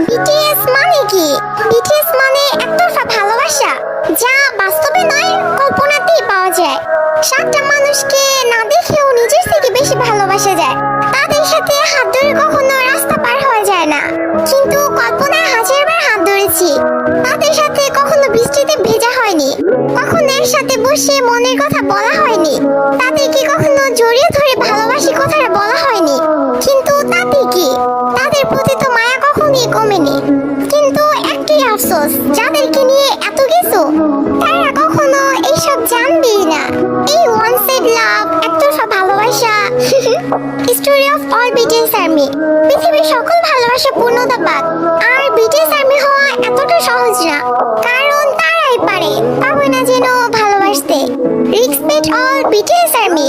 BTS মানে কি? BTS মানে একতরফা ভালোবাসা, যা বাস্তবে নয় কল্পনাতেই পাওয়া যায়। সাতটা মানুষকে না দেখেও নিজের থেকে বেশি ভালোবাসা যায়। তাদের সাথে হাত ধরে কখনো রাস্তা পার হওয়া যায় না, কিন্তু কল্পনায় হাজারবার হাত ধরেছি। তাদের সাথে কখনো বৃষ্টিতে ভেজা হয়নি, কখনো এর সাথে বসে মনের কথা বলা হয়নি, তাদেরকে কখনো জড়িয়ে ধরে ভালোবাসি কথাটা বলা হয়নি। কিন্তু তাতে কি, তাদের প্রতি তো মায়া কখনোই কমেনি। কিন্তু একটাই আফসোস, যাদেরকে নিয়ে এত কিছু তারা কখনো এইসব জানবেই না। এই ওয়ান সাইড লাভ, একতরফা ভালোবাসা। Story of all BTS army. পৃথিবীর সকল ভালোবাসা পূর্ণতা পাক, আর বিটিএস আর্মি হওয়া এতটা সহজ না, কারণ তারাই পারে, পাবে না যেন ভালোবাসতে। Respect all BTS army.